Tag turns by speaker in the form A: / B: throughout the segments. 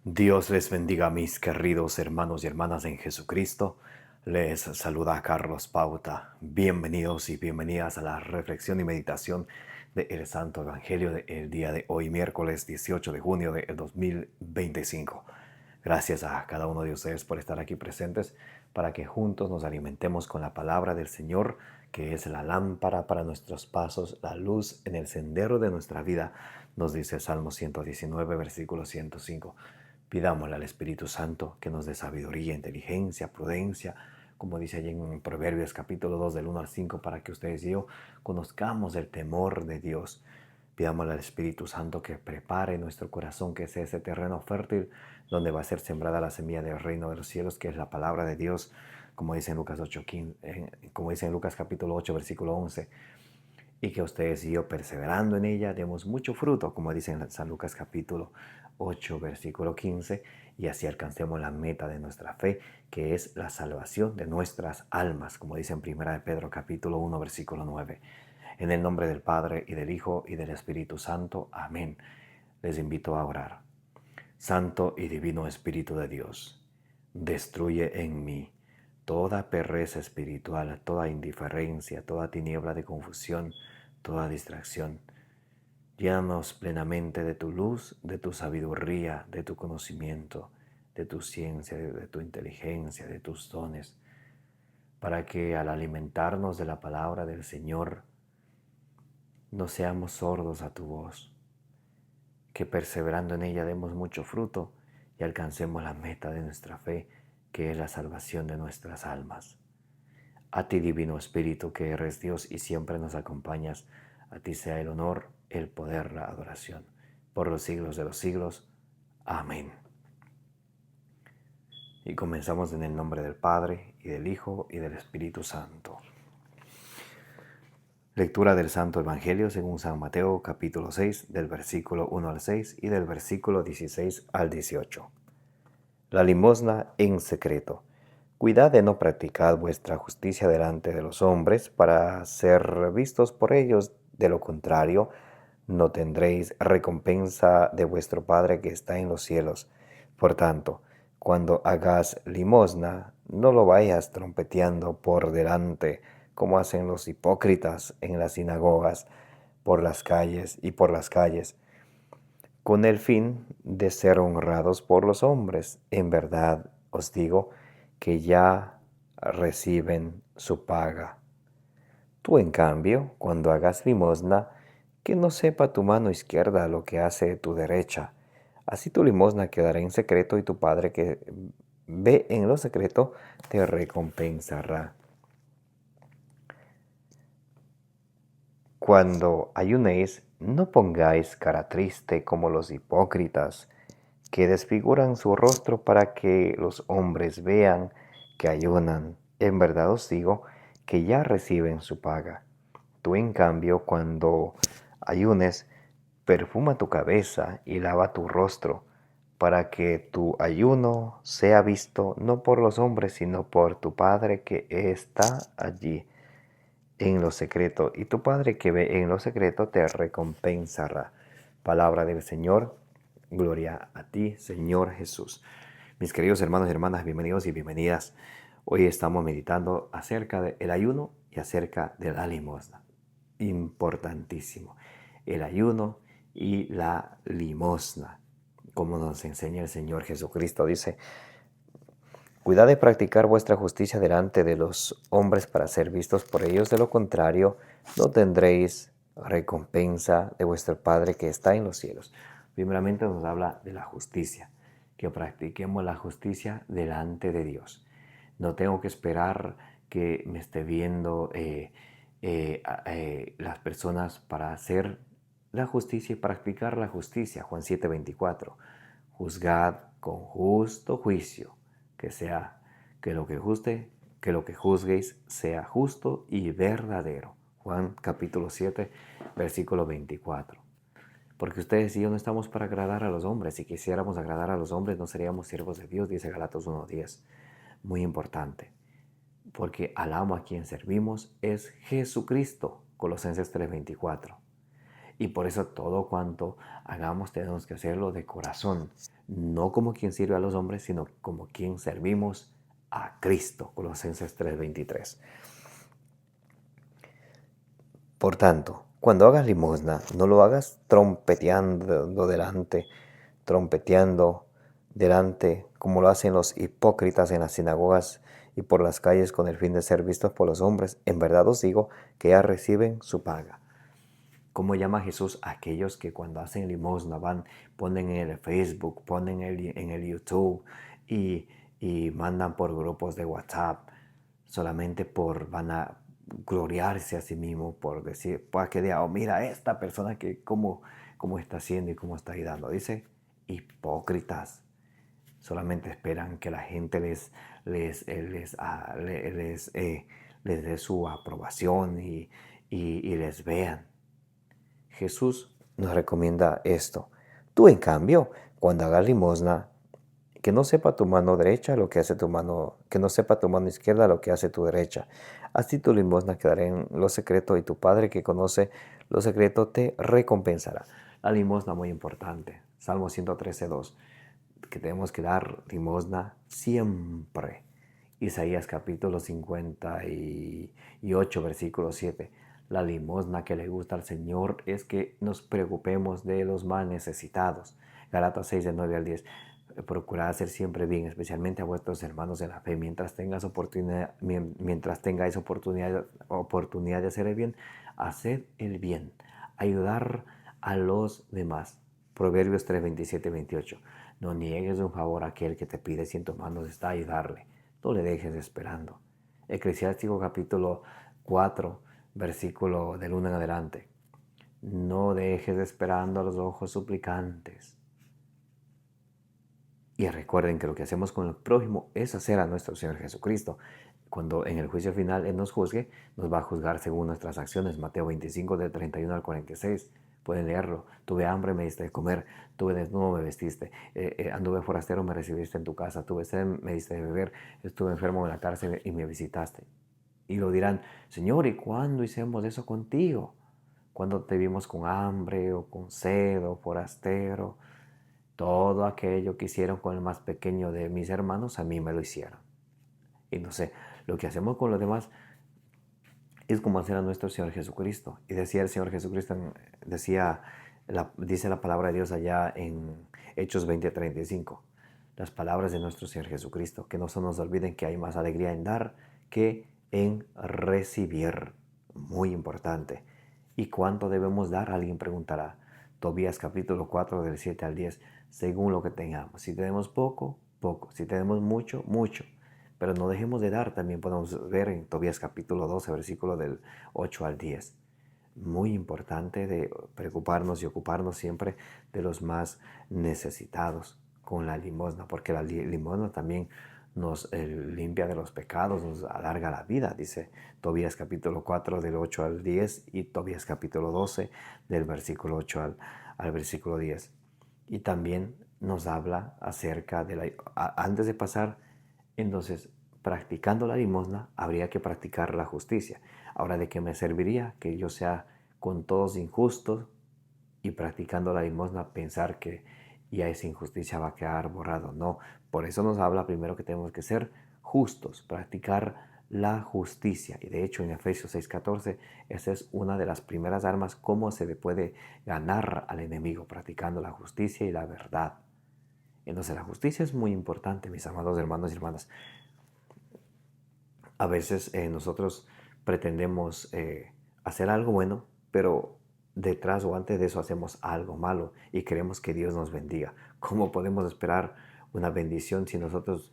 A: Dios les bendiga, mis queridos hermanos y hermanas en Jesucristo. Les saluda Carlos Pauta. Bienvenidos y bienvenidas a la reflexión y meditación del Santo Evangelio del día de hoy, miércoles 18 de junio de 2025. Gracias a cada uno de ustedes por estar aquí presentes para que juntos nos alimentemos con la palabra del Señor, que es la lámpara para nuestros pasos, la luz en el sendero de nuestra vida, nos dice Salmo 119, versículo 105. Pidámosle al Espíritu Santo que nos dé sabiduría, inteligencia, prudencia, como dice allí en Proverbios capítulo 2 del 1 al 5, para que ustedes y yo conozcamos el temor de Dios. Pidámosle al Espíritu Santo que prepare nuestro corazón, que sea ese terreno fértil donde va a ser sembrada la semilla del reino de los cielos, que es la palabra de Dios, como dice en Lucas 8:15, como dice en Lucas capítulo 8, versículo 11. Y que ustedes y yo, perseverando en ella, demos mucho fruto, como dice en San Lucas capítulo 8, versículo 15, y así alcancemos la meta de nuestra fe, que es la salvación de nuestras almas, como dice en 1 de Pedro capítulo 1, versículo 9. En el nombre del Padre, y del Hijo, y del Espíritu Santo. Amén. Les invito a orar. Santo y divino Espíritu de Dios, destruye en mí toda pereza espiritual, toda indiferencia, toda tiniebla de confusión, toda distracción. Llénanos plenamente de tu luz, de tu sabiduría, de tu conocimiento, de tu ciencia, de tu inteligencia, de tus dones, para que al alimentarnos de la palabra del Señor no seamos sordos a tu voz, que perseverando en ella demos mucho fruto y alcancemos la meta de nuestra fe, que es la salvación de nuestras almas. A ti, Divino Espíritu, que eres Dios y siempre nos acompañas, a ti sea el honor, el poder, la adoración, por los siglos de los siglos. Amén. Y comenzamos en el nombre del Padre, y del Hijo, y del Espíritu Santo. Lectura del Santo Evangelio según San Mateo, capítulo 6, del versículo 1 al 6 y del versículo 16 al 18. La limosna en secreto. Cuidad de no practicar vuestra justicia delante de los hombres para ser vistos por ellos, de lo contrario, no tendréis recompensa de vuestro Padre que está en los cielos. Por tanto, cuando hagas limosna, no lo vayas trompeteando por delante, como hacen los hipócritas en las sinagogas, por las calles y por las calles, con el fin de ser honrados por los hombres. En verdad os digo que ya reciben su paga. Tú, en cambio, cuando hagas limosna, que no sepa tu mano izquierda lo que hace tu derecha. Así tu limosna quedará en secreto y tu Padre que ve en lo secreto te recompensará. Cuando ayunéis, no pongáis cara triste como los hipócritas, que desfiguran su rostro para que los hombres vean que ayunan. En verdad os digo que ya reciben su paga. Tú, en cambio, cuando ayunes, perfuma tu cabeza y lava tu rostro, para que tu ayuno sea visto no por los hombres, sino por tu Padre que está allí en lo secreto, y tu Padre que ve en lo secreto te recompensará. Palabra del Señor. Gloria a ti, Señor Jesús. Mis queridos hermanos y hermanas, bienvenidos y bienvenidas. Hoy estamos meditando acerca del ayuno y acerca de la limosna. Importantísimo. El ayuno y la limosna. Como nos enseña el Señor Jesucristo, dice: cuidad de practicar vuestra justicia delante de los hombres para ser vistos por ellos, de lo contrario, no tendréis recompensa de vuestro Padre que está en los cielos. Primeramente nos habla de la justicia, que practiquemos la justicia delante de Dios. No tengo que esperar que me esté viendo las personas para hacer la justicia y practicar la justicia. Juan 7:24. Juzgad con justo juicio, que lo que juzguéis sea justo y verdadero. Juan capítulo 7, versículo 24. Porque ustedes y yo no estamos para agradar a los hombres. Si quisiéramos agradar a los hombres, no seríamos siervos de Dios, dice Gálatas 1:10. Muy importante, porque al amo a quien servimos es Jesucristo, Colosenses 3:24. Y por eso todo cuanto hagamos tenemos que hacerlo de corazón, no como quien sirve a los hombres, sino como quien servimos a Cristo. Colosenses 3:23. Por tanto, cuando hagas limosna, no lo hagas trompeteando delante, como lo hacen los hipócritas en las sinagogas y por las calles con el fin de ser vistos por los hombres. En verdad os digo que ya reciben su paga. ¿Cómo llama Jesús a aquellos que cuando hacen limosna ponen en el Facebook, ponen en el YouTube y, y mandan por grupos de WhatsApp solamente van a gloriarse a sí mismo por decir, para que diga, oh, mira esta persona que cómo está haciendo y cómo está ayudando? Dice, hipócritas. Solamente esperan que la gente les dé su aprobación y les vean. Jesús nos recomienda esto. Tú, en cambio, cuando hagas limosna, que no sepa tu mano derecha lo que hace tu mano, que no sepa tu mano izquierda lo que hace tu derecha. Así tu limosna quedará en lo secreto y tu Padre que conoce lo secreto te recompensará. La limosna muy importante. Salmo 113:2, que tenemos que dar limosna siempre. Isaías capítulo 58, versículo 7. La limosna que le gusta al Señor es que nos preocupemos de los más necesitados. Galatas 6, del 9 al 10. Procurad hacer siempre bien, especialmente a vuestros hermanos de la fe. Mientras tengáis oportunidad de hacer el bien, haced el bien. Ayudar a los demás. Proverbios 3, 27, 28. No niegues un favor a aquel que te pide si en tus manos está ayudarle. No le dejes esperando. Eclesiástico capítulo 4, versículo del 1 en adelante. No dejes esperando a los ojos suplicantes. Y recuerden que lo que hacemos con el prójimo es hacer a nuestro Señor Jesucristo. Cuando en el juicio final Él nos juzgue, nos va a juzgar según nuestras acciones. Mateo 25, del 31 al 46. Pueden leerlo. Tuve hambre, me diste de comer. Tuve desnudo, me vestiste. Anduve forastero, me recibiste en tu casa. Tuve sed, me diste de beber. Estuve enfermo en la cárcel y me visitaste. Y lo dirán, Señor, ¿y cuándo hicimos eso contigo? Cuando te vimos con hambre o con sed o forastero. Todo aquello que hicieron con el más pequeño de mis hermanos, a mí me lo hicieron. Y no sé, lo que hacemos con los demás es como hacer a nuestro Señor Jesucristo. Y decía el Señor Jesucristo, dice la palabra de Dios allá en Hechos 20:35. Las palabras de nuestro Señor Jesucristo, que no se nos olviden que hay más alegría en dar que en recibir. Muy importante. ¿Y cuánto debemos dar? Alguien preguntará. Tobías capítulo 4 del 7 al 10, según lo que tengamos. Si tenemos poco, poco. Si tenemos mucho, mucho. Pero no dejemos de dar, también podemos ver en Tobías capítulo 12, versículo del 8 al 10. Muy importante de preocuparnos y ocuparnos siempre de los más necesitados con la limosna, porque la limosna también nos limpia de los pecados, nos alarga la vida, dice Tobías capítulo 4 del 8 al 10 y Tobías capítulo 12 del versículo 8 al versículo 10. Y también nos habla acerca de antes de pasar, entonces, practicando la limosna, habría que practicar la justicia. Ahora, ¿de qué me serviría que yo sea con todos injustos y practicando la limosna pensar que ya esa injusticia va a quedar borrado? No, por eso nos habla primero que tenemos que ser justos, practicar la justicia. Y de hecho en Efesios 6:14, esa es una de las primeras armas, cómo se le puede ganar al enemigo, practicando la justicia y la verdad. Entonces la justicia es muy importante, mis amados hermanos y hermanas. A veces nosotros pretendemos hacer algo bueno, pero detrás o antes de eso hacemos algo malo y queremos que Dios nos bendiga. ¿Cómo podemos esperar una bendición si nosotros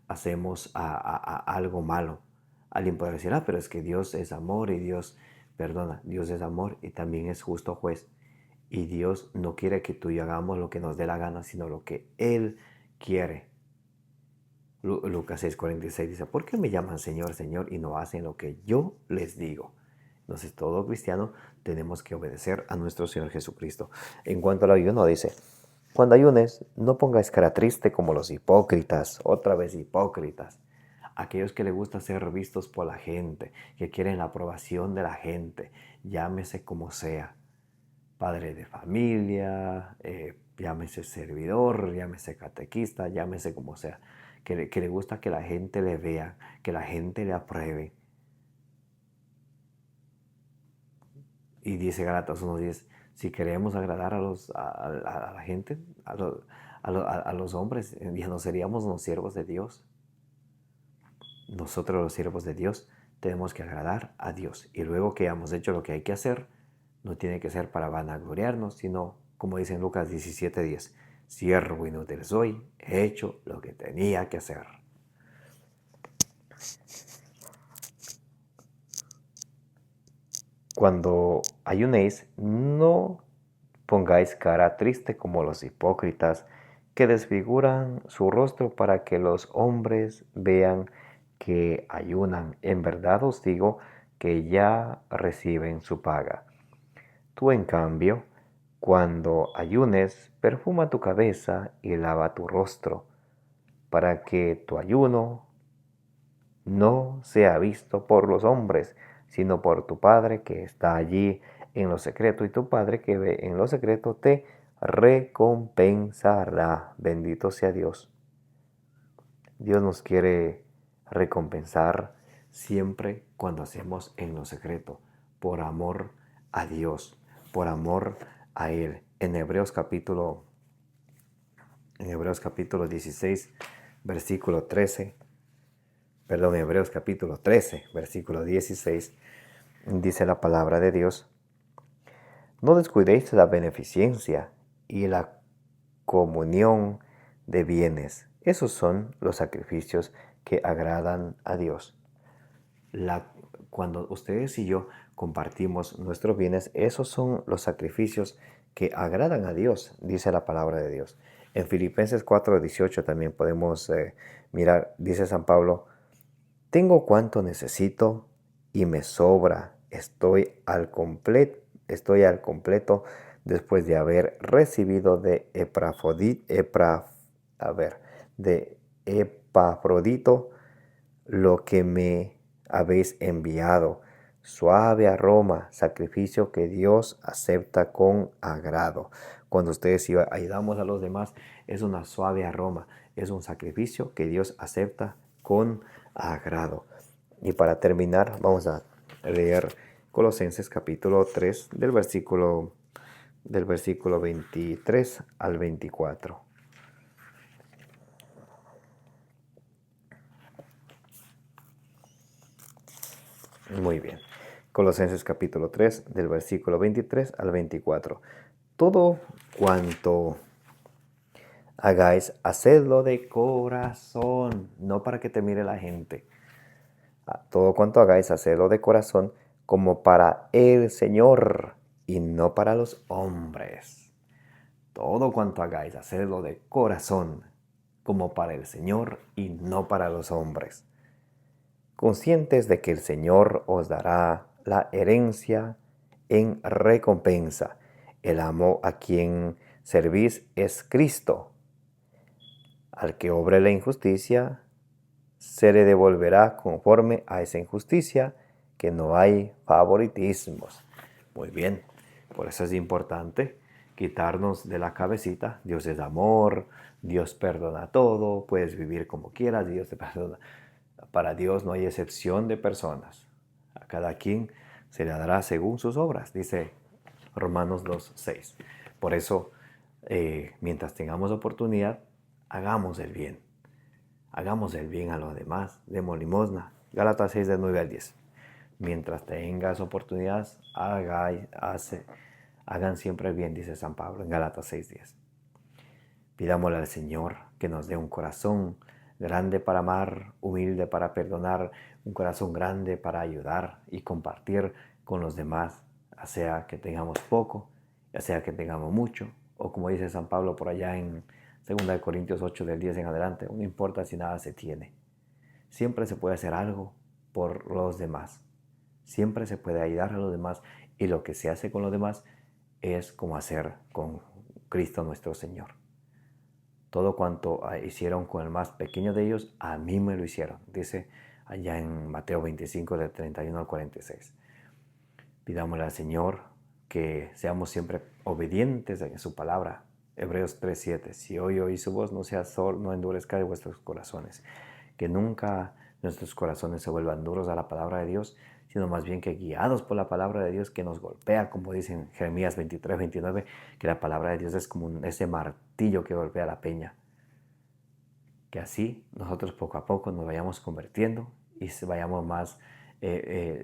A: hacemos algo malo? Alguien puede decir, pero es que Dios es amor y Dios perdona. Dios es amor y también es justo juez. Y Dios no quiere que tú y yo hagamos lo que nos dé la gana, sino lo que Él quiere. Lucas 6:46 dice, ¿por qué me llaman Señor, Señor y no hacen lo que yo les digo? Entonces todo cristiano tenemos que obedecer a nuestro Señor Jesucristo. En cuanto al ayuno dice, cuando ayunes no pongáis cara triste como los hipócritas, otra vez hipócritas. Aquellos que les gusta ser vistos por la gente, que quieren la aprobación de la gente, llámese como sea. padre de familia, llámese servidor, llámese catequista, llámese como sea, que le gusta que la gente le vea, que la gente le apruebe. Y dice Gálatas 1:10, si queremos agradar a la gente, a los hombres, ya no seríamos los siervos de Dios. Nosotros los siervos de Dios tenemos que agradar a Dios. Y luego que hayamos hecho lo que hay que hacer, no tiene que ser para vanagloriarnos, sino, como dice en Lucas 17:10, siervo inútil soy, he hecho lo que tenía que hacer. Cuando ayunéis, no pongáis cara triste como los hipócritas, que desfiguran su rostro para que los hombres vean que ayunan. En verdad os digo que ya reciben su paga. Tú, en cambio, cuando ayunes, perfuma tu cabeza y lava tu rostro, para que tu ayuno no sea visto por los hombres, sino por tu Padre que está allí en lo secreto, y tu Padre que ve en lo secreto te recompensará. Bendito sea Dios. Dios nos quiere recompensar siempre cuando hacemos en lo secreto, por amor a Dios, por amor a Él. En Hebreos capítulo 16, versículo 13, Hebreos capítulo 13, versículo 16, dice la palabra de Dios: no descuidéis la beneficencia y la comunión de bienes. Esos son los sacrificios que agradan a Dios. Cuando ustedes y yo compartimos nuestros bienes, esos son los sacrificios que agradan a Dios, dice la palabra de Dios. En Filipenses 4:18 también podemos mirar, dice San Pablo: tengo cuanto necesito y me sobra. Estoy al completo después de haber recibido de Epafrodito lo que me habéis enviado, suave aroma, sacrificio que Dios acepta con agrado. Cuando ustedes ayudamos a los demás, es una suave aroma, es un sacrificio que Dios acepta con agrado. Y para terminar, vamos a leer Colosenses capítulo 3 del versículo 23 al 24. Muy bien. Colosenses capítulo 3 del versículo 23 al 24. Todo cuanto hagáis, hacedlo de corazón, no para que te mire la gente. Todo cuanto hagáis, hacedlo de corazón, como para el Señor y no para los hombres. Todo cuanto hagáis, hacedlo de corazón, como para el Señor y no para los hombres, conscientes de que el Señor os dará la herencia en recompensa. El amo a quien servís es Cristo. Al que obre la injusticia, se le devolverá conforme a esa injusticia, que no hay favoritismos. Muy bien, por eso es importante quitarnos de la cabecita: Dios es amor, Dios perdona todo, puedes vivir como quieras, Dios te perdona. Para Dios no hay excepción de personas. A cada quien se le dará según sus obras, dice Romanos 2:6. Por eso, mientras tengamos oportunidad, hagamos el bien. Hagamos el bien a los demás, demos limosna. Gálatas 6, del 9 al 10. Mientras tengas oportunidades, hagan siempre el bien, dice San Pablo en Gálatas 6:10. Pidámosle al Señor que nos dé un corazón grande para amar, humilde para perdonar, un corazón grande para ayudar y compartir con los demás, ya sea que tengamos poco, ya sea que tengamos mucho, o como dice San Pablo por allá en 2 Corintios 8, del 10 en adelante: no importa si nada se tiene. Siempre se puede hacer algo por los demás. Siempre se puede ayudar a los demás, y lo que se hace con los demás es como hacer con Cristo nuestro Señor. Todo cuanto hicieron con el más pequeño de ellos, a mí me lo hicieron, dice allá en Mateo 25, del 31 al 46. Pidámosle al Señor que seamos siempre obedientes en su palabra. Hebreos 3:7. Si hoy oís su voz, no seas sordo, no endurezcáis vuestros corazones. Que nunca nuestros corazones se vuelvan duros a la palabra de Dios, sino más bien que guiados por la palabra de Dios que nos golpea, como dice en Jeremías 23:29, que la palabra de Dios es como ese martillo que golpea la peña. Que así nosotros poco a poco nos vayamos convirtiendo y vayamos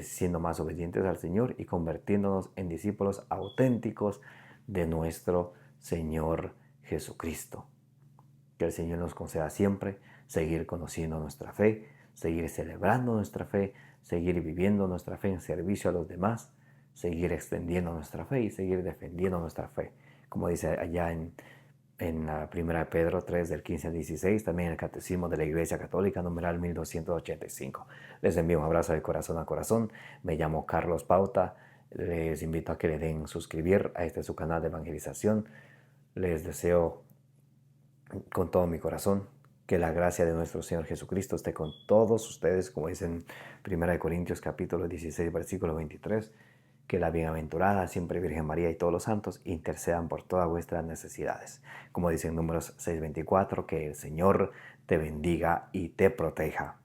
A: siendo más obedientes al Señor y convirtiéndonos en discípulos auténticos de nuestro Señor Jesucristo. Que el Señor nos conceda siempre seguir conociendo nuestra fe, seguir celebrando nuestra fe, seguir viviendo nuestra fe en servicio a los demás, seguir extendiendo nuestra fe y seguir defendiendo nuestra fe. Como dice allá en la primera de Pedro 3, del 15 al 16, también en el Catecismo de la Iglesia Católica, numeral 1285. Les envío un abrazo de corazón a corazón. Me llamo Carlos Pauta. Les invito a que le den suscribir a este su canal de evangelización. Les deseo con todo mi corazón que la gracia de nuestro Señor Jesucristo esté con todos ustedes, como dice en 1 Corintios capítulo 16, versículo 23, que la bienaventurada siempre Virgen María y todos los santos intercedan por todas vuestras necesidades. Como dice en Números 6:24, que el Señor te bendiga y te proteja.